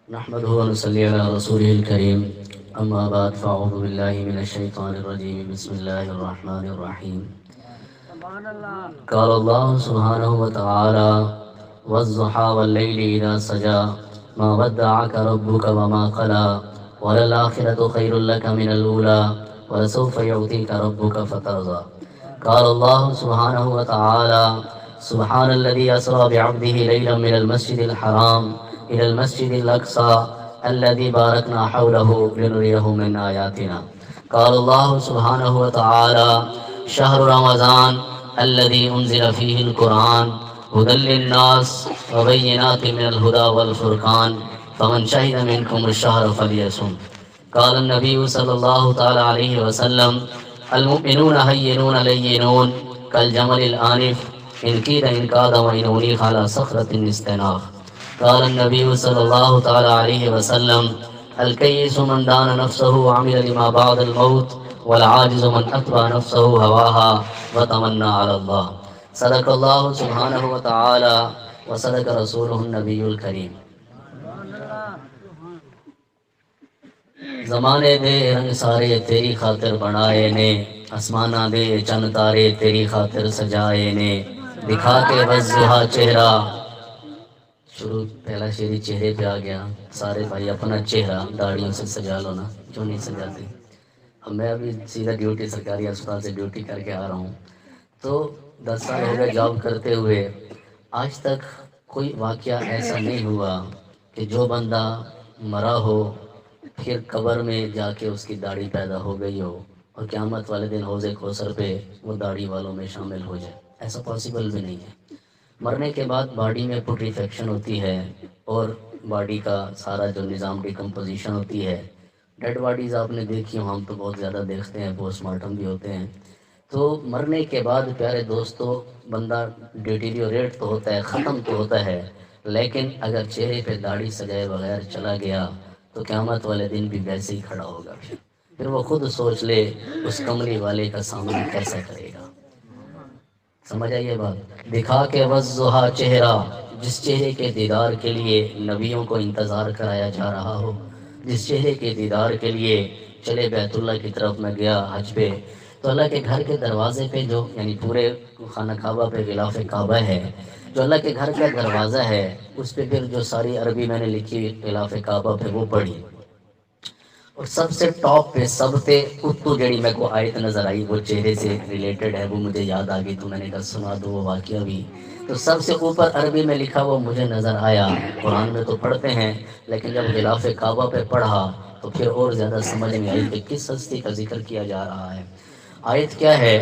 نحمده ونصلي على رسوله الكريم أما بعد فأعوذ بالله من الشيطان الرجيم بسم الله الرحمن الرحيم قال الله سبحانه وتعالى والضحى والليل إذا سجى ما ودعك ربك وما قلى وللآخرة خير لك من الأولى ولسوف يعطيك ربك فترضى قال الله سبحانه وتعالى سبحان الذي أسرى بعبده ليلا من المسجد الحرام إلى المسجد الأقصى الذي باركنا حوله لنريه من آياتنا قال الله سبحانه وتعالى شهر رمضان الذي أنزل فيه القرآن هدى للناس وبينات من الهدى والفرقان فمن شهد منكم الشهر فليصم قال النبي صلى الله تعالى عليه وسلم المؤمنون هينون لينون كالجمل الآنف إن كيد إن كاد وإن أنيخ على صخرة استناخ قال النبي صلى الله تعالى عليه وسلم الكيس من دان نفسه وعمل لما بعد الموت والعاجز من أتبع نفسه هواها وتمنى على الله صدق الله سبحانه وتعالى وصدق رسوله النبي الكريم زمانے دے رنگ سارے تیری خاطر بنائے نے آسمانہ دے چند تارے تیری خاطر سجائے نے دکھا کے وضحا چہرہ شروع پہلا شعر چہرے پہ آ گیا سارے بھائی اپنا چہرہ داڑھیوں سے سجا لو نا کیوں نہیں سجاتے اب میں ابھی سیدھا ڈیوٹی سرکاری اسپتال سے ڈیوٹی کر کے آ رہا ہوں تو 10 سال ہو گئے جاب کرتے ہوئے آج تک کوئی واقعہ ایسا نہیں ہوا کہ جو بندہ مرا ہو پھر قبر میں جا کے اس کی داڑھی پیدا ہو گئی ہو اور قیامت والے دن حوض کوثر پہ وہ داڑھی والوں میں شامل ہو جائے ایسا پاسبل بھی نہیں ہے مرنے کے بعد باڈی میں پوٹریفیکشن ہوتی ہے اور باڈی کا سارا جو نظام ڈیکمپوزیشن ہوتی ہے ڈیڈ باڈیز آپ نے دیکھی ہوں ہم تو بہت زیادہ دیکھتے ہیں پوسٹ مارٹم بھی ہوتے ہیں تو مرنے کے بعد پیارے دوستو بندہ ڈیٹیریوریٹ تو ہوتا ہے ختم تو ہوتا ہے لیکن اگر چہرے پہ داڑھی سجائے بغیر چلا گیا تو قیامت والے دن بھی ویسے ہی کھڑا ہوگا پھر وہ خود سوچ لے اس کملی والے کا سامنا کیسا کرے گا سمجھ آئیے بات دکھا کے وضحا چہرہ جس چہرے کے دیدار کے لیے نبیوں کو انتظار کرایا جا رہا ہو جس چہرے کے دیدار کے لیے چلے بیت اللہ کی طرف میں گیا حج پہ تو اللہ کے گھر کے دروازے پہ جو یعنی پورے خانہ کعبہ پہ غلاف کعبہ ہے جو اللہ کے گھر کا دروازہ ہے اس پہ پھر جو ساری عربی میں نے لکھی غلاف کعبہ پہ وہ پڑھی اور سب سے ٹاپ پہ سب تے اتو جڑی میں کو آیت نظر آئی وہ چہرے سے ریلیٹڈ ہے وہ مجھے یاد آ گئی تو میں نے کہا سنا دو وہ واقعہ بھی تو سب سے اوپر عربی میں لکھا وہ مجھے نظر آیا قرآن میں تو پڑھتے ہیں لیکن جب غلاف کعبہ پہ پڑھا تو پھر اور زیادہ سمجھ میں آئی کہ کس ہستی کا ذکر کیا جا رہا ہے آیت کیا ہے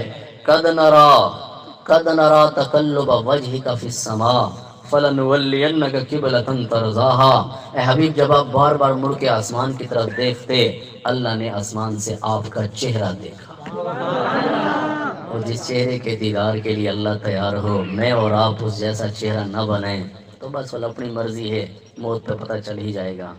قد نرا تقلب وجهك في السماء فَلَنُوَلِّيَنَّكَ قِبْلَةً تَرْضَاهَا اے حبیب جب آپ بار بار مڑ کے آسمان کی طرف دیکھتے اللہ نے آسمان سے آپ کا چہرہ دیکھا اور جس چہرے کے دیدار کے لیے اللہ تیار ہو میں اور آپ اس جیسا چہرہ نہ بنائیں تو بس وہ اپنی مرضی ہے موت پہ پتہ چل ہی جائے گا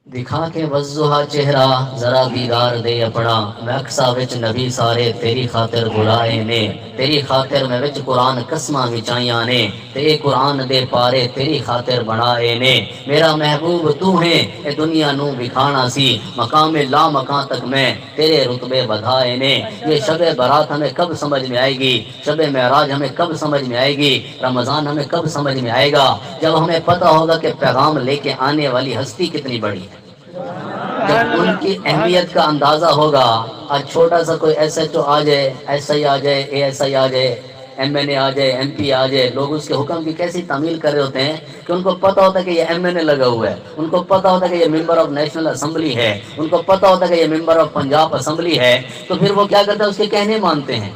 دکھا کے وضحا چہرہ ذرا دیدار دے اپنا میں اقصا وچ نبی سارے تیری خاطر بلائے نے تیری خاطر میں وچ قرآن قسماں وچائیاں نے تے قرآن دے پارے تیری خاطر بنائے نے میرا محبوب تو ہے اے دنیا نو بکھانا سی مقام لا مکان تک میں تیرے رتبے بدھائے نے یہ شب برات ہمیں کب سمجھ میں آئے گی شب معراج ہمیں کب سمجھ میں آئے گی رمضان ہمیں کب سمجھ میں آئے گا جب ہمیں پتہ ہوگا کہ پیغام لے کے آنے والی ہستی کتنی بڑی ہے جب ان کی اہمیت کا اندازہ ہوگا آج چھوٹا سا کوئی ایس ایچ او آ جائے ایس آئی آ جائے اے ایس آئی آ جائے ایم این اے آ جائے ایم پی آ جائے لوگ اس کے حکم کی کیسی تعمیل کر رہے ہوتے ہیں کہ ان کو پتہ ہوتا ہے کہ یہ ایم این اے لگا ہوا ہے ان کو پتہ ہوتا ہے کہ یہ ممبر آف نیشنل اسمبلی ہے ان کو پتہ ہوتا ہے کہ یہ ممبر آف پنجاب اسمبلی ہے تو پھر وہ کیا کرتے ہیں اس کے کہنے مانتے ہیں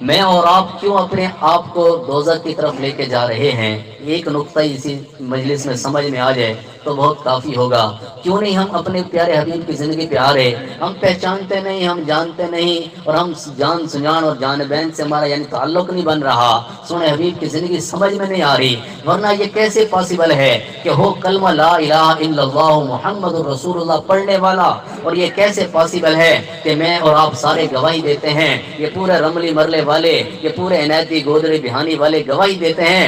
میں اور آپ کیوں اپنے آپ کو دوزخ کی طرف لے کے جا رہے ہیں ایک نقطہ اسی مجلس میں سمجھ میں آ جائے تو بہت کافی ہوگا کیوں نہیں ہم اپنے پیارے حبیب کی زندگی پہ آ رہے ہم پہچانتے نہیں ہم جانتے نہیں اور ہم جان سجان اور جان بین سے ہمارا یعنی تعلق نہیں بن رہا سونے حبیب کی زندگی سمجھ میں نہیں آ رہی ورنہ یہ کیسے پاسبل ہے کہ ہو کلمہ لا الہ الا اللہ محمد الرسول اللہ پڑھنے والا اور یہ کیسے پاسبل ہے کہ میں اور آپ سارے گواہی دیتے ہیں یہ پورے رملی مرلے والے یہ پورے عنایتی گودڑی بہانی والے گواہی دیتے ہیں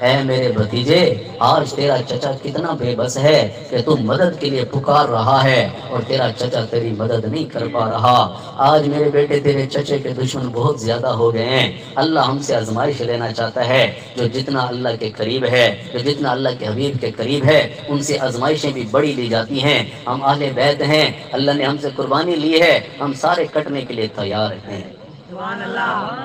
اے میرے بھتیجے آج تیرا چچا کتنا بے بس ہے کہ تم مدد کے لیے پکار رہا ہے اور تیرا چچا تیری مدد نہیں کر پا رہا۔ آج میرے بیٹے تیرے چچے کے دشمن بہت زیادہ ہو گئے ہیں۔ اللہ ہم سے آزمائش لینا چاہتا ہے، جو جتنا اللہ کے قریب ہے، جو جتنا اللہ کے حبیب کے قریب ہے، ان سے آزمائشیں بھی بڑی لی جاتی ہیں۔ ہم اہل بیت ہیں، اللہ نے ہم سے قربانی لی ہے، ہم سارے کٹنے کے لیے تیار ہیں۔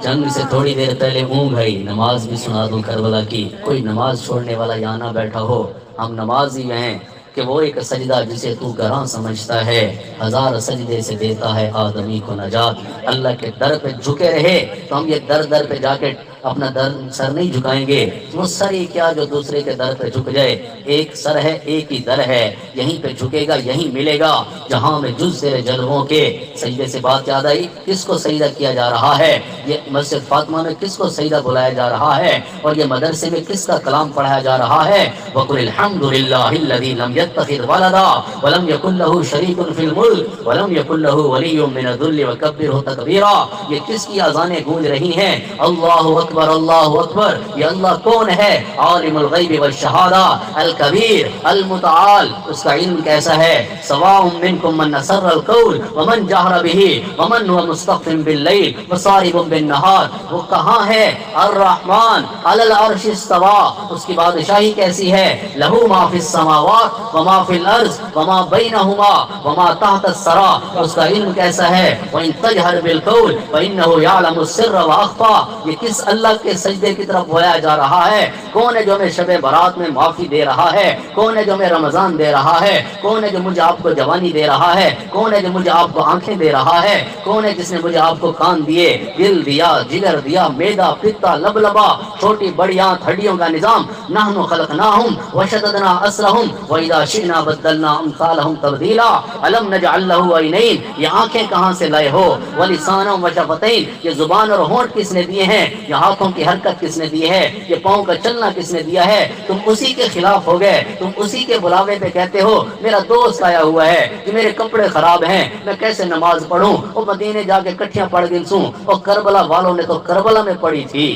جنگ سے تھوڑی دیر پہلے اونگ آئی، نماز بھی سنا دوں کربلا کی، کوئی نماز چھوڑنے والا یہاں نہ بیٹھا ہو۔ ہم نماز ہی ہیں کہ وہ ایک سجدہ جسے تو گراں سمجھتا ہے، ہزار سجدے سے دیتا ہے آدمی کو نجات۔ اللہ کے در پہ جھکے رہے تو ہم یہ در پہ جا کے اپنا در سر نہیں جھکائیں گے، وہ سر ہی کیا جو دوسرے کے در پہ جھک جائے۔ ایک سر ہے، ایک ہی در ہے، یہیں پہ جھکے گا یہیں ملے گا جہاں میں جز تیرے جلووں کے۔ سجدے سے بات یاد آئی، کس کو سجدہ کیا جا رہا ہے؟ یہ مسجد فاطمہ میں کس کو سجدہ بلایا جا رہا ہے؟ اور یہ مدرسے میں کس کا کلام پڑھایا جا رہا ہے؟ وَقُلِ الْحَمْدُ لِلَّهِ الَّذِي لَمْ يَتَّخِذْ وَلَدًا وَلَمْ يَكُنْ لَهُ شَرِيكٌ فِي الْمُلْكِ وَلَمْ يَكُنْ لَهُ وَلِيٌّ مِّنَ الذُّلِّ وَكَبِّرْهُ تَكْبِيرًا۔ یہ کس کی اذانیں گونج رہی ہیں؟ اللہ اکبر اللہ اکبر۔ یہ اللہ کون ہے؟ عالم الغیب والشہادہ، الکبیر المتعال، اس کا علم کیسا ہے؟ سواء منکم من اسر القول ومن جہر به ومن هو مستخف باللیل وصارب بالنہار۔ وہ کہاں ہے؟ الرحمن علی العرش استوى، اس کی بادشاہی کیسی ہے؟ لہو ما فی السماوات وما فی الارض وما بینہما وما تحت الثری، اس کا علم کیسا ہے؟ وان تجہر بالقول فانہ یعلم السر واخفی۔ یہ کس اللہ کے سجدے کی طرف بلایا جا رہا ہے؟ کون ہے جو ہمیں شب برات میں معافی دے رہا ہے؟ کون ہے جو ہمیں رمضان دے رہا ہے؟ کون ہے جو مجھے آپ کو جوانی دے رہا ہے؟ کون ہے جو مجھے آپ کو آنکھیں دے رہا ہے؟ کون ہے جس نے مجھے آپ کو کان دیے، دل دیا، جگر دیا، میدا، پتا، لبلبا، چھوٹی بڑی آنکھ، ہڈیوں کا نظام؟ نحن خلقناہم وشددنا اسرہم واذا شئنا بدلنا امثالہم تبدیلا۔ الم نجعل لہ عینین، یہ آنکھیں کہاں سے لائے ہو؟ ولسانا وشفتین، یہ زبان اور ہونٹ کس نے دیے ہیں؟ یہ ہاتھوں کی حرکت کس نے دی ہے؟ یہ پاؤں کا چلنا کس نے دیا ہے؟ تم اسی کے خلاف ہو گئے، تم اسی کے بلاوے پہ کہتے ہو میرا دوست آیا ہوا ہے کہ میرے کپڑے خراب ہیں، میں کیسے نماز پڑھوں؟ اور مدینے جا کے کٹھیاں پڑھ گئی سوں، اور کربلا والوں نے تو کربلا میں پڑھی تھی،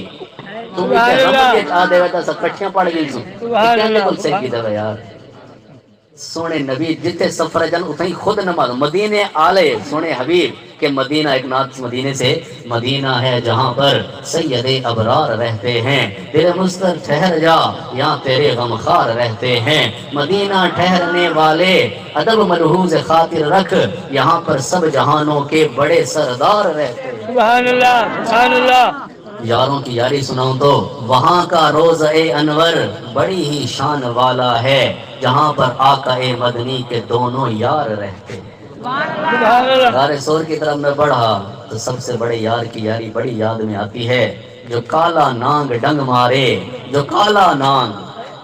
تم آدھے ویسا سب کٹھیاں پڑھ گئی سوں، کہنے کو سے کی دو یار۔ سونے نبی جتنے سفر جن اتنی خود نماز مدینے آلے سونے حبیب کہ مدینہ، ایک نات مدینے سے، مدینہ ہے جہاں پر سید ابرار رہتے ہیں، تیرے مستر ٹھہر جا یہاں تیرے غمخار رہتے ہیں، مدینہ ٹھہرنے والے ادب ملحوظ خاطر رکھ، یہاں پر سب جہانوں کے بڑے سردار رہتے ہیں۔ سبحان اللہ سبحان اللہ۔ یاروں کی یاری سناؤں تو وہاں کا روضہ انور بڑی ہی شان والا ہے، جہاں پر آقا مدنی کے دونوں یار رہتے ہیں۔ غار سور کی طرف میں بڑھا تو سب سے بڑے یار کی یاری بڑی یاد میں آتی ہے، جو کالا نانگ ڈنگ مارے، جو کالا نانگ،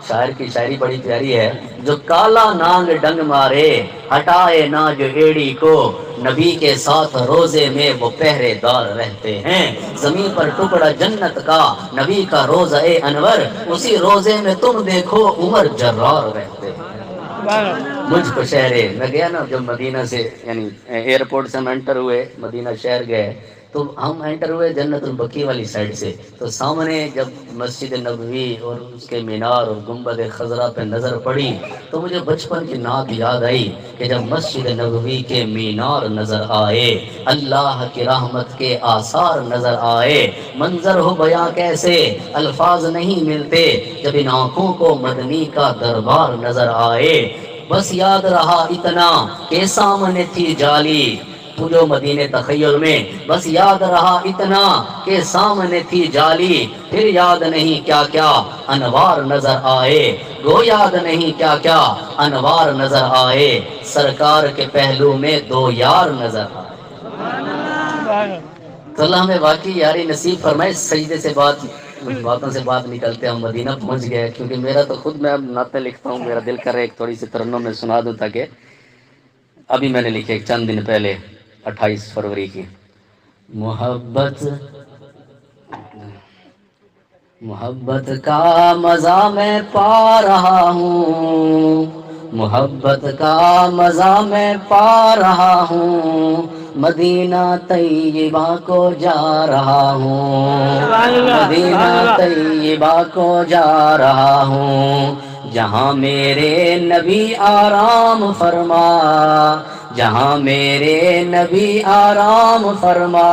شاعر کی شاعری بڑی پیاری ہے، جو کالا نانگ ڈنگ مارے ہٹائے نہ جو ایڑی کو، نبی کے ساتھ روزے میں وہ پہرے دار رہتے ہیں، زمین پر ٹکڑا جنت کا نبی کا روزہ انور، اسی روزے میں تم دیکھو عمر جرار رہتے ہیں۔ مجھ کو شہر میں گیا نا جب مدینہ سے، یعنی ایئرپورٹ سے ہم انٹر ہوئے مدینہ شہر گئے تو ہم انٹر ہوئے جنت البقیع والی سائڈ سے، تو سامنے جب مسجد نبوی اور اس کے مینار اور گنبد خضرا پہ نظر پڑی تو مجھے بچپن کی نعت یاد آئی کہ جب مسجد نبوی کے مینار نظر آئے، اللہ کی رحمت کے آثار نظر آئے، منظر ہو بیاں کیسے الفاظ نہیں ملتے جب ان آنکھوں کو مدنی کا دربار نظر آئے، بس یاد رہا اتنا کہ سامنے تھی جالی، تو جو مدینے تخیل میں بس یاد رہا اتنا کہ سامنے تھی جالی، پھر یاد نہیں کیا کیا انوار نظر آئے، گو یاد نہیں کیا کیا انوار نظر آئے، سرکار کے پہلو میں دو یار نظر آئے۔ تو اللہ ہمیں واقعی یاری نصیب فرمائے۔ سجدے سے باتوں سے بات نکلتے ہم مدینہ پہنچ گئے، کیونکہ میرا تو خود میں اب نعتیں لکھتا ہوں، میرا دل کر رہا ہے ایک تھوڑی سی ترنم میں سنا دوں، تاکہ ابھی میں نے لکھے چند دن پہلے 28 فروری کی۔ محبت کا مزہ میں پا رہا ہوں، محبت کا مزہ میں پا رہا ہوں، مدینہ طیبہ کو جا رہا ہوں، مدینہ طیبہ کو جا رہا ہوں، جہاں میرے نبی آرام فرما، جہاں میرے نبی آرام فرما،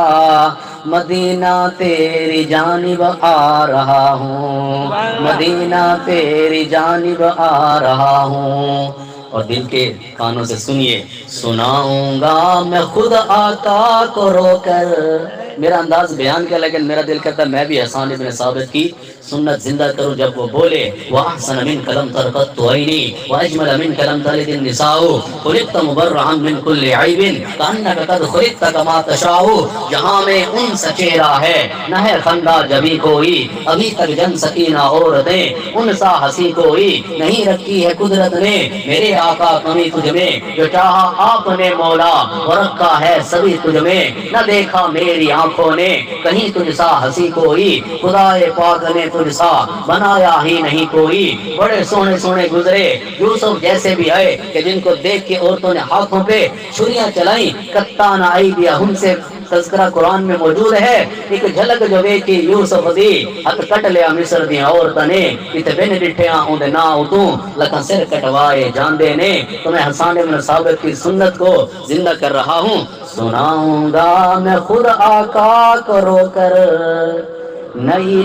مدینہ تیری جانب آ رہا ہوں، مدینہ تیری جانب آ رہا ہوں۔ اور دل کے کانوں سے سنیے، سناؤں گا میں خود آقا کو رو کر، میرا انداز بیان کیا لیکن میرا دل کہتا ہے میں بھی حسان بن ثابت کی سنت زندہ کروں جب وہ بولے وَأَحْسَنَ مِنْكَ لَمْ تَرْقَطُ عَيْنِي وَأَجْمَلَ مِنْكَ لَمْ تَلِدِ النِّسَاءُ خُلِقْتَ مُبَرَّعًا مِنْ كُلِّ عَيْبٍ كَأَنَّكَ قَدْ خُلِقْتَ كَمَا تَشَاءُ، جہاں میں ان سا چہرہ ہے نہ ہے خندہ جبھی کوئی، ابھی تک جن سکینہ عورتیں ان سا ہنسی کوئی نہیں رکھی ہے قدرت نے میرے آقا کمی تجھ میں، جو چاہا آپ نے مولا اور رکھا ہے سبھی تجھ میں، نہ دیکھا میری آنکھوں نے کہیں تجھ سا ہنسی کوئی، خدائے پاک نے تجھ سا بنایا ہی نہیں کوئی، بڑے سونے سونے گزرے یوسف جیسے بھی آئے کہ جن کو دیکھ کے عورتوں نے ہاتھوں پہ چھریاں چلائیں، کتانا ایدیہم سے تذکرہ قرآن میں موجود ہے، ایک جھلک جو ویکھی یوسف دی ہاتھ کٹ لیا مصر دی عورتوں نے، تے بن ڈٹھیاں اوندے نا اتوں لکھاں سر کٹوائے جاندے نے، تو میں حسان بن ثابت کی سنت کو زندہ کر رہا ہوں، سناؤں گا میں خود آقا کو رو کر، نئی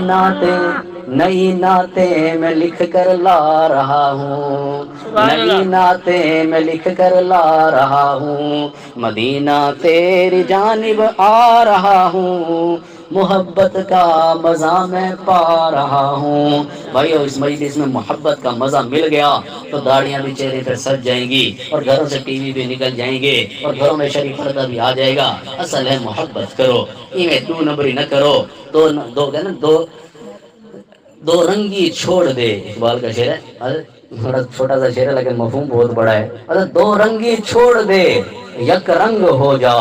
نعتیں میں لکھ کر لا رہا ہوں، نئی نعتیں میں لکھ کر لا رہا ہوں، مدینہ تیری جانب آ رہا ہوں، محبت کا مزہ میں پا رہا ہوں۔ بھائیو اس مجلس میں محبت کا مزہ مل گیا تو داڑیاں بھی چہرے پہ سج جائیں گی اور گھروں سے ٹی وی بھی نکل جائیں گے اور گھروں میں شریف پردہ بھی آ جائے گا۔ اصل ہے محبت کرو، یہ دو نمبری نہ کرو، دو رنگی چھوڑ دے، اقبال کا شعر ہے، تھوڑا چھوٹا سا شعر ہے لیکن مفہوم بہت بڑا ہے، دو رنگی چھوڑ دے یک رنگ ہو جا،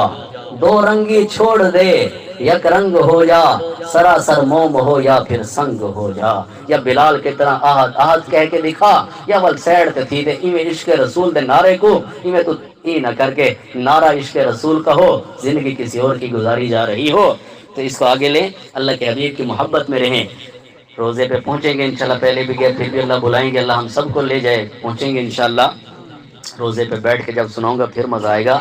دو رنگی چھوڑ دے یک رنگ ہو جا، سراسر موم ہو یا پھر سنگ ہو جا، یا بلال کی طرح آہد آہد کہہ کے دکھا، یا ول سیڈ تے تھی دے ایویں عشق رسول دے نعرے کو ایویں تو ای نہ کر کے نعرہ عشق رسول کا ہو، زندگی کسی اور کی گزاری جا رہی ہو، تو اس کو آگے لیں، اللہ کے حبیب کی محبت میں رہیں، روزے پہ پہنچیں گے انشاءاللہ، پہلے بھی گئے پھر بھی اللہ بلائیں گے، اللہ ہم سب کو لے جائے، پہنچیں گے انشاءاللہ، روزے پہ بیٹھ کے جب سناؤں گا پھر مزہ آئے گا۔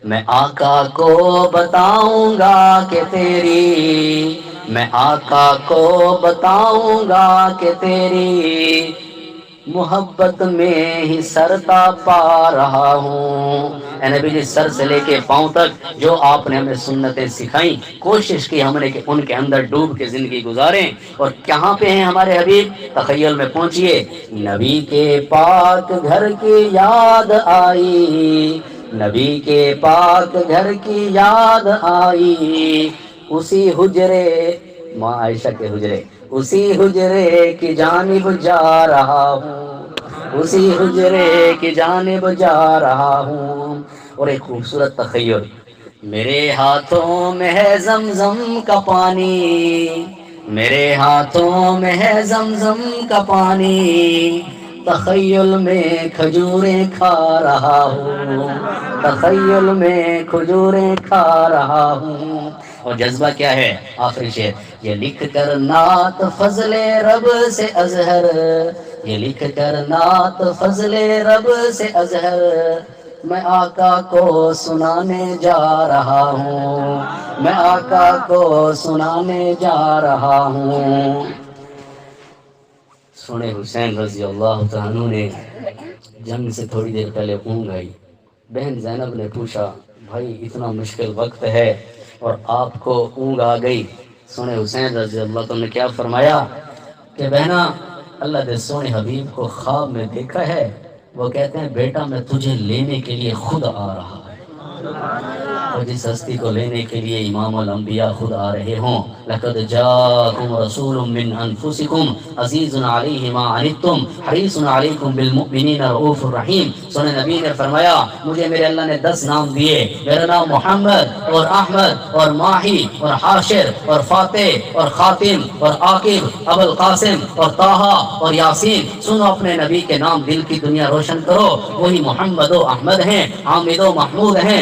میں آقا کو بتاؤں گا کہ تیری، میں آقا کو بتاؤں گا کہ تیری محبت میں ہی سرتا پا رہا ہوں، اے نبی جی سر سے لے کے پاؤں تک جو آپ نے ہمیں سنتیں سکھائیں، کوشش کی ہم نے کہ ان کے اندر ڈوب کے زندگی گزاریں، اور کہاں پہ ہیں ہمارے حبیب؟ تخیل میں پہنچیے، نبی کے پاک گھر کی یاد آئی، نبی کے پاک گھر کی یاد آئی، اسی حجرے ماں عائشہ کے حجرے، اسی حجرے کی جانب جا رہا ہوں، اسی حجرے کی جانب جا رہا ہوں۔ اور ایک خوبصورت تخیل، میرے ہاتھوں میں ہے زمزم کا پانی، میرے ہاتھوں میں ہے زمزم کا پانی، تخیل میں کھجوریں کھا رہا ہوں، تخیل میں کھجوریں کھا رہا ہوں۔ اور جذبہ کیا ہے؟ آخری شعر، یہ لکھ کر نعت فضل رب سے اظہر، یہ لکھ کر نعت فضل رب سے اظہر، میں آقا کو سنانے جا رہا ہوں، میں آقا کو سنانے جا رہا ہوں۔ سنے حسین رضی اللہ عنہ نے جنگ سے تھوڑی دیر پہلے اونگ آئی، بہن زینب نے پوچھا بھائی اتنا مشکل وقت ہے اور آپ کو اونگ آ گئی، سنے حسین رضی اللہ عنہ نے کیا فرمایا کہ بہنا اللہ دے سونے حبیب کو خواب میں دیکھا ہے، وہ کہتے ہیں بیٹا میں تجھے لینے کے لیے خود آ رہا ہے، اور جس ہستی کو لینے کے لیے امام الانبیاء خود آ رہے ہوں، لقد جاءکم رسول من انفسکم عزیز علیہ ما عنتم حریص علیکم بالمؤمنین رؤوف الرحیم۔ سنے نبی نے فرمایا مجھے میرے اللہ نے 10 نام دیے، میرا نام محمد اور احمد اور ماہی اور حاشر اور فاتح اور خاتم اور عاقب ابو القاسم اور طٰہٰ اور یاسین۔ سنو اپنے نبی کے نام، دل کی دنیا روشن کرو، وہی محمد و احمد ہیں، حامد و محمود ہیں،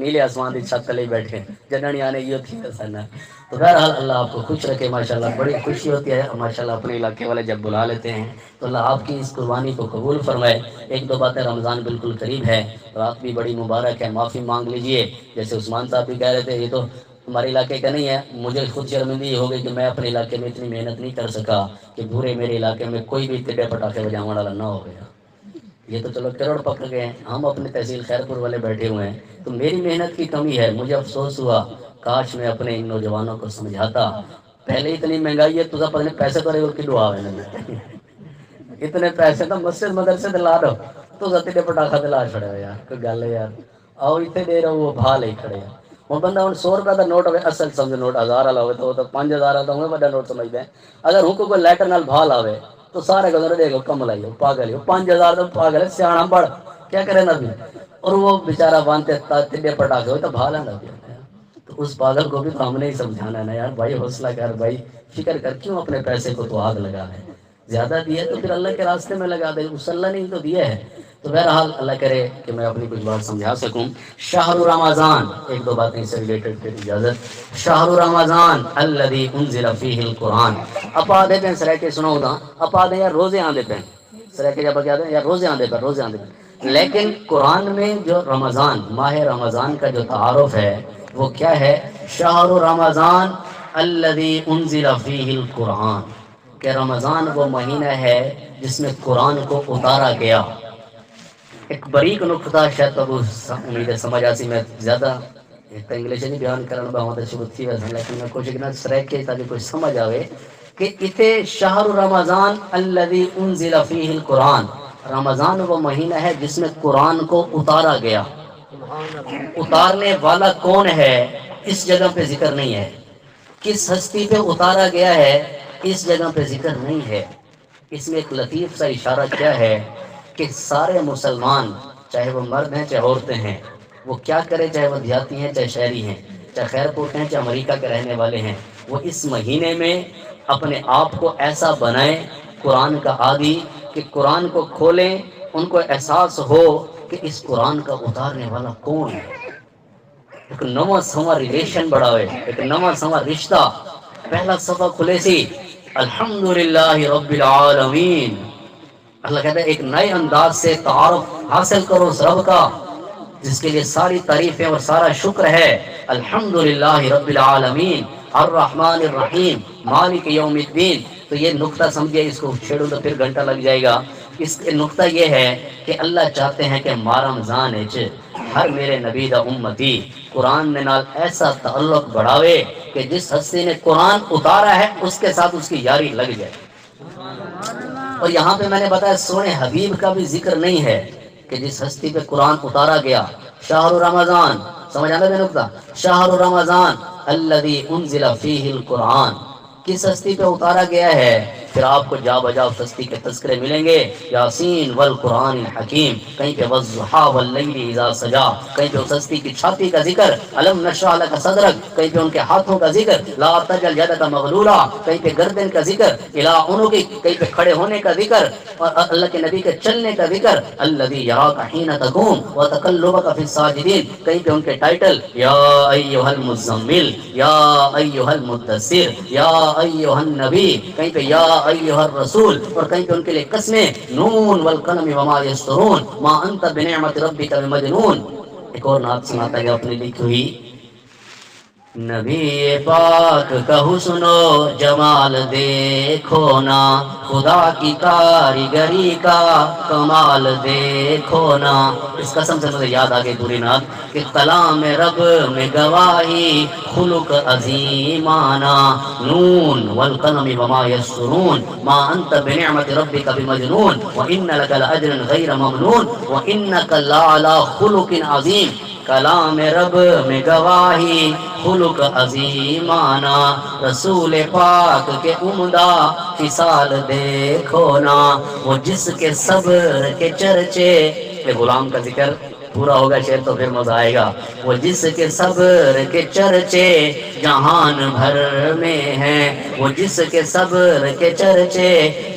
نیلے آسمان کی چھت تلے بیٹھے جنانی آنے یہ تھی سنا. تو بہرحال اللہ آپ کو خوش رکھے. ماشاءاللہ بڑی خوشی ہوتی ہے ماشاءاللہ اپنے علاقے والے جب بلا لیتے ہیں تو اللہ آپ کی اس قربانی کو قبول فرمائے. ایک دو باتیں، رمضان بالکل قریب ہے، رات بھی بڑی مبارک ہے، معافی مانگ لیجئے. جیسے عثمان صاحب بھی کہہ رہے تھے یہ تو ہمارے علاقے کا نہیں ہے، مجھے خود شرمندگی ہو گئی کہ میں اپنے علاقے میں اتنی محنت نہیں کر سکا کہ پورے میرے علاقے میں کوئی بھی ٹڈے پٹاخے بجانے والا نہ ہو گیا. یہ تو چلو کروڑ پکڑ گئے ہیں، ہم اپنے تحصیل خیر پور والے بیٹھے ہوئے ہیں. تو میری محنت کی کمی ہے. مجھے افسوس ہوا کاش میں اپنے ان نوجوانوں کو سمجھاتا. پہلے اتنی مہنگائی ہے تو پتہ نہیں پیسے تو رہے دعا ہے اتنے پیسے تو مسجد مدرسے دلا دو تو ٹڈے پٹاخا دلا چھڑے ہو یار. کوئی گل ہے یار، آؤ اتنے دے رہے وہ بھا لے کھڑے ہیں. ہوں بندہ ہوں 100 روپے کا نوٹ ہوئے اصل سمجھ نوٹ 1000 والا ہوئے تو وہ تو 5000 والا تو بڑا نوٹ سمجھتے ہیں. اگر ہوں کوئی لیٹر نال بھا لاوے تو سارے گزر دے گا کم لائی پاگل ہو 5000 تو پاگل ہے سیاح بڑھ کیا کرے نا بھی. اور وہ بیچارہ باندھتے ٹڈے پٹاخے ہوئے تو بھا لینا بھی. تو اس پاگل کو بھی تو ہم نے ہی سمجھانا ہے نا یار بھائی حوصلہ کر بھائی، فکر کر، کیوں اپنے پیسے کو تو آگ لگا ہے. زیادہ دیا تو پھر اللہ کے راستے میں لگا دے، اس اللہ نے ہی تو دیا ہے. تو بہرحال اللہ کرے کہ میں اپنی کچھ بات سمجھا سکوں. شہر رمضان، ایک دو باتیں سے ریلیٹڈ پھر اجازت. شہر رمضان الذی انزل فیہ القرآن. اپا دے پہ سرے کے سنو دا اپا دے یار روزے آندے پہ سرے کے جب کیا دیں یار روزے آندے پہ روزے آندے پہ. لیکن قرآن میں جو رمضان ماہ رمضان کا جو تعارف ہے وہ کیا ہے؟ شہر رمضان الذی انزل فیہ القرآن، کہ رمضان وہ مہینہ ہے جس میں قرآن کو اتارا گیا. ایک بریک نقطہ شاید اب امید ہے سمجھ آسی. میں زیادہ ایک انگلش نہیں بیان کرنا بہت اچھی بتھی ویسے، لیکن میں کوشش کرنا سرے کے تاکہ کوئی سمجھ آوے کہ اتے شہر رمضان الذی انزل فیہ القرآن، رمضان وہ مہینہ ہے جس میں قرآن کو اتارا گیا. اتارنے والا کون ہے اس جگہ پہ ذکر نہیں ہے. کس ہستی پہ اتارا گیا ہے اس جگہ پہ ذکر نہیں ہے. اس میں ایک لطیف سا اشارہ کیا ہے کہ سارے مسلمان چاہے وہ مرد ہیں چاہے عورتیں ہیں، وہ کیا کرے، چاہے وہ دیہاتی ہیں چاہے شہری ہیں، چاہے خیر پور ہیں چاہے امریکہ کے رہنے والے ہیں، وہ اس مہینے میں اپنے آپ کو ایسا بنائیں قرآن کا عادی کہ قرآن کو کھولیں ان کو احساس ہو کہ اس قرآن کا اتارنے والا کون ہے. ایک نواں سواں ریلیشن بڑھا ہوئے، ایک نواں سواں رشتہ. پہلا صفحہ کھلے سی الحمدللہ رب العالمین. اللہ کہتا ہے ایک نئے انداز سے تعارف حاصل کرو اس رب کا جس کے لیے ساری تعریفیں اور سارا شکر ہے. الحمدللہ رب العالمین الرحمن الرحیم مالک یوم الدین. تو یہ نقطہ سمجھے، اس کو چھیڑو تو پھر گھنٹہ لگ جائے گا. اس کے نقطہ یہ ہے کہ اللہ چاہتے ہیں کہ مارا رمضان ہر میرے نبی دا امتی قرآن نے نال ایسا تعلق بڑھاوے کہ جس ہستی نے قرآن اتارا ہے اس کے ساتھ اس کی یاری لگ جائے. اور یہاں پہ میں نے بتایا سونے حبیب کا بھی ذکر نہیں ہے کہ جس ہستی پہ قرآن اتارا گیا. شہر رمضان، سمجھ آنا میں نقطہ، شہر رمضان الذی انزل فیہ القرآن، کس ہستی پہ اتارا گیا ہے. پھر آپ کو جا بجا اس ہستی کے تذکرے ملیں گے. یاسین والقرآن الحکیم، کہیں پہ والضحیٰ واللیل اذا سجا، کہیں پہ اس ہستی کی چھاتی کا ذکر الم نشرح لک صدرک، کہیں پہ ان کے ہاتھوں کا ذکر لا تجعل یدک مغلولا، کہیں پہ گردن کا ذکر الی عنقک، کہیں پہ کھڑے ہونے کا ذکر اور اللہ کے نبی کے چلنے کا ذکر الذی یراک حین تقوم وتقلبک فی الساجدین، کہیں پہ ان کے ٹائٹل یا ایھا المزمل، یا ایھا المدثر، یا ایھا النبی، کہیں پہ یا ایھا الرسول، اور کہیں پہ ان کے لیے قسمیں نون والقلم وما یسطرون ما انت بنعمت ربک بمجنون. ایک اور نعت سناتا ہے اپنی لکھی ہوئی. نبی پاک کا حسن و جمال دیکھو نا، خدا کی کاریگری کا کمال دیکھو نا. اس قسم سے مجھے یاد آ گئی پوری نعت کہ کلام رب میں گواہی خلق عظیمانہ، نون والقلم وما یسطرون ما انت بنعمت ربک بمجنون وان لک لاجرا غیر ممنون وانک لعلی خلق عظیم. کلام رب میں گواہی خلق عظیمانہ، رسول پاک کے عمدہ خصال دیکھو نا، وہ جس کے صبر کے چرچے، غلام کا ذکر پورا ہوگا شعر تو پھر مزہ آئے گا. وہ جس کے صبر کے چرچے جہان بھر میں ہیں، وہ جس کے صبر کے چرچے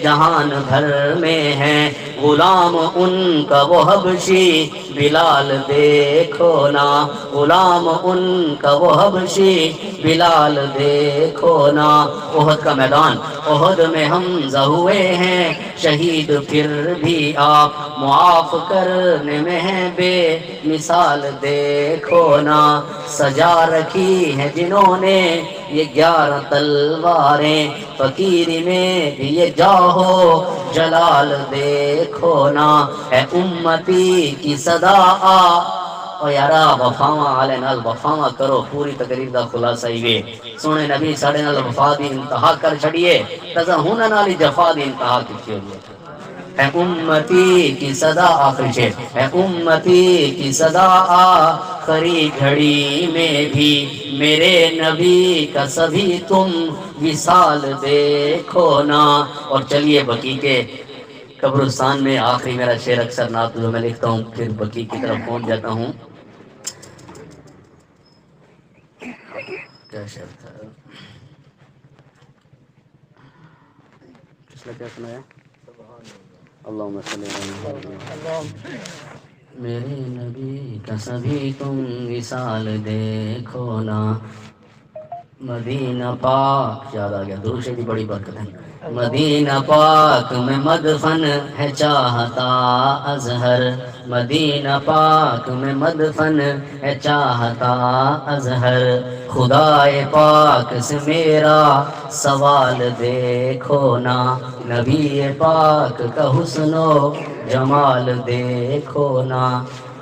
جہان بھر میں ہیں، غلام ان کا وہ حبشی بلال دیکھو نا، غلام ان کا وہ حبشی بلال دیکھو نا۔ احد کا میدان، احد میں حمزہ ہوئے ہیں شہید، پھر بھی آپ معاف کرنے میں ہیں بے مثال دیکھو نا۔ سجا رکھی ہے جنہوں نے یہ 11 تلواریں، فقیری میں بھی یہ جاہو جلال دیکھو نا۔ اے امتی کی صدا آ او یارا وفاواں آلے نال وفاواں کرو، پوری تقریر دا خلاصہ ہی سونے نبی ساڑے نال وفا دی انتہا کر چھڑیے، تزا ہونا نالی جفا دی انتہا کی ہوئی۔ اے امتی کی صدا آخری شیر، اے امتی کی صدا آخری گھڑی میں بھی میرے نبی کا سبھی تم وصال دیکھو نا۔ اور چلیے بقی کے قبرستان میں آخری میرا شعر اکثر نعت جو میں لکھتا ہوں، پھر بقی کی طرف پہنچ جاتا ہوں۔ کیا شعر تھا؟ کس نے کیا سنایا؟ اللہم صلی اللہ علیہ وسلم۔ میرے نبی کا سبھی تم وصال دیکھو نا، مدینہ پاک یاد آ گیا، درود شریف کی بڑی برکت ہے۔ مدینہ پاک میں مدفن ہے چاہتا اظہر، مدینہ پاک میں مدفن ہے چاہتا اظہر، خدائے پاک سے میرا سوال دیکھو نا، نبی پاک کا حسن و جمال دیکھو نا۔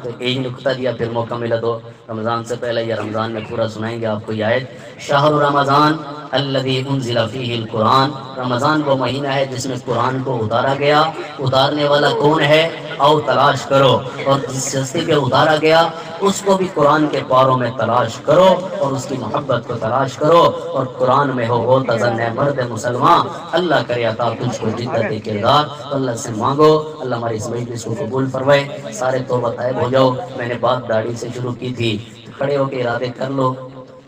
تو ایک نکتہ دیا، پھر موقع ملا تو رمضان سے پہلے یا رمضان میں پورا سنائیں گے آپ کو یہ آیت۔ شہر رمضان الذی انزل فیہ القرآن، رمضان وہ مہینہ ہے جس میں قرآن کو اتارا گیا، اتارنے والا کون ہے آؤ تلاش کرو، اور جس شخصی پہ اتارا گیا اس کو بھی قرآن کے پاروں میں تلاش کرو اور اس کی محبت کو تلاش کرو، اور قرآن میں ہو وہ تزن مرد مسلمان، اللہ کرے عطا تجھ کو جدت کردار، تو اللہ سے مانگو اللہ ہماری اس مجلس کو قبول فرمائے۔ سارے توبہ طائب ہو جاؤ، میں نے بات داڑھی سے شروع کی تھی، کھڑے ہو کے ارادے کر لو،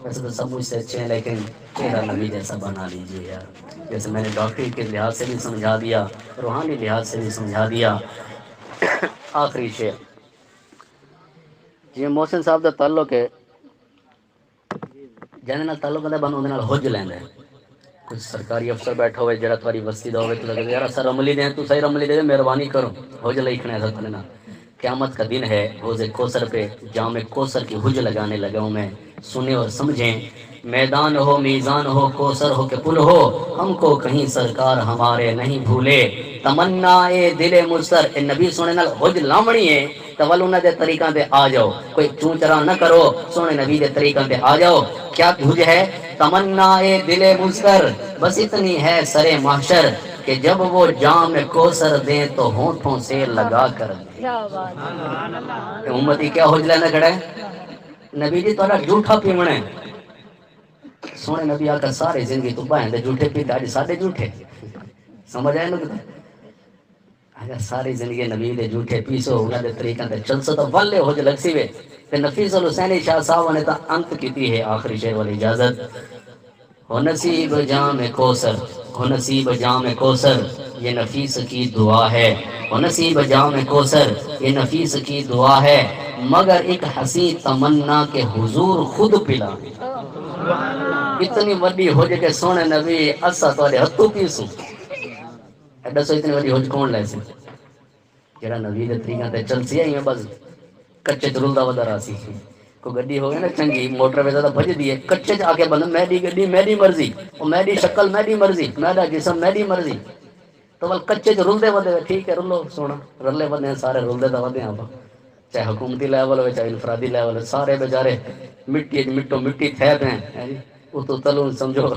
ویسے تو سب مجھ سے اچھے ہیں لیکن چہرہ نبی جیسا بنا لیجیے یار، جیسے میں نے ڈاکٹری کے لحاظ سے بھی سمجھا دیا، روحانی لحاظ سے بھی سمجھا دیا۔ آخری شعر جی محسن صاحب دا تعلق ہے جانے نال تعلق ہے بن اودے نال حج لیندا ہے۔ کچھ سرکاری افسر بیٹھا ہوئے جڑا تمہاری بستی دا ہوئے تو لگے یار سر عملی دیں تو صحیح عملی دے مہربانی کرو، حج لکھنا ہے سر نا۔ قیامت کا دن ہے، روز کوثر پہ جام کوثر کی حج لگانے لگا ہوں میں، سنیں اور سمجھیں۔ میدان ہو میزان ہو کوثر ہو کہ پل ہو، ہم کو کہیں سرکار ہمارے نہیں بھولے، تمنا اے دل مستر اے نبی سونے نال حج لامنی ہے، تول انہاں دے طریقاں تے آ جاؤ، کوئی چون چرا نہ کرو، سونے نبی دے طریقاں تے آ جاؤ۔ کیا حج ہے؟ تمنا اے دل مستر، بس اتنی ہے سرے محشر کہ جب وہ جام کوثر دیں تو ہونٹوں سے لگا کر دیں۔ امتی کیا حج لینا کھڑا ہے؟ نبی جی تھوڑا جھوٹا پیمنا ہے، سونے نبی آقا سارے زندگی تو بائیں دے جھوٹے پیتے، آج ساڑھے جھوٹے سمجھ آئے نا کتا؟ اگر ساری زندگی نبی دے جھوٹے پیسو، انہاں دے طریقہ تے چل سو تو والے ہو جو لگ سی وے۔ تے نفیس الحسینی شاہ صاحب نے تا انت کیتی ہے آخری شعر والی اجازت۔ ہو نصیب جام کوثر، ہو نصیب جام کوثر یہ نفیس کی دعا ہے، ہو نصیب جام کوثر یہ نفیس کی دعا ہے، مگر ایک حسین تمنا کے حضور خود پلا۔ اتنی وڈی حج کے سونے نبی اسا تواڈے ہتھوں پیسوں، دسو اتنی وڈی حج کون لے سی؟ جڑا نبی دے طریقاں تے چل سی ایویں بس کچے چ رلدا ودا رہا سی۔ کوئی گڈی ہوگی نا چنگی موٹر وے تے بھج دی ہے، کچے چ آ کے بندہ میری گڈی میری مرضی، او میری شکل میری مرضی، میرا جسم میری مرضی، تو ول کچے چ رلدے ودے ٹھیک ہے رلو سونا، رلے ودے سارے رلدے دا ودے آپ، چاہے حکومتی لیول ہو چاہے انفرادی لیول ہو، سارے بیچارے مٹی مٹو مٹی تھے پے ہیں جی، اتو تلو سمجھو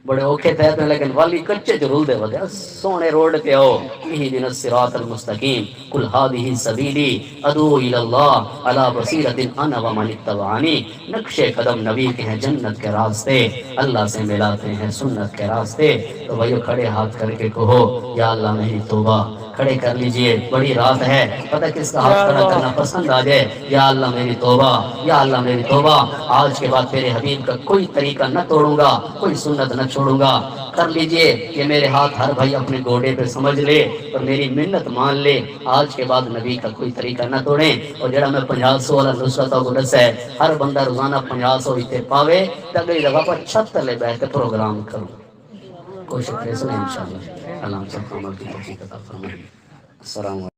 بڑے اوکھے تھے پے لیکن والی کچے چ رلدے ودے سونے روڈ تے آؤ، اهدنا الصراط المستقیم قل هذه سبیلی ادعو الی اللہ علی بصیرۃ انا ومن اتبعنی۔ نقش قدم نبی کے ہیں جنت کے راستے، اللہ سے ملاتے ہیں سنت کے راستے، تو بھائیو کھڑے ہاتھ کر کے کہو یا اللہ میری توبہ، کھڑے کر لیجئے، بڑی رات ہے، پتہ کس کا ہاتھ کھڑا کرنا پسند آ جائے. یا اللہ میری توبہ، یا اللہ میری توبہ، آج کے بعد تیرے حبیب کا کوئی طریقہ نہ توڑوں گا، کوئی سنت نہ چھوڑوں گا. کر لیجئے کہ میرے ہاتھ ہر بھائی اپنے گوڑے پہ سمجھ لے اور میری منت مان لے، آج کے بعد نبی کا کوئی طریقہ نہ توڑیں. اور جڑا میں 500 والا نصرت کو دس ہے، ہر بندہ روزانہ 500 اتے پاوے تو اگلی دفعہ پر چھت تلے بیٹھ کے پروگرام کروں. کوشش کریں سنیں انشاءاللہ. اللہ ہم سب کو عمل کی توفیق عطا فرمائے. السلام علیکم.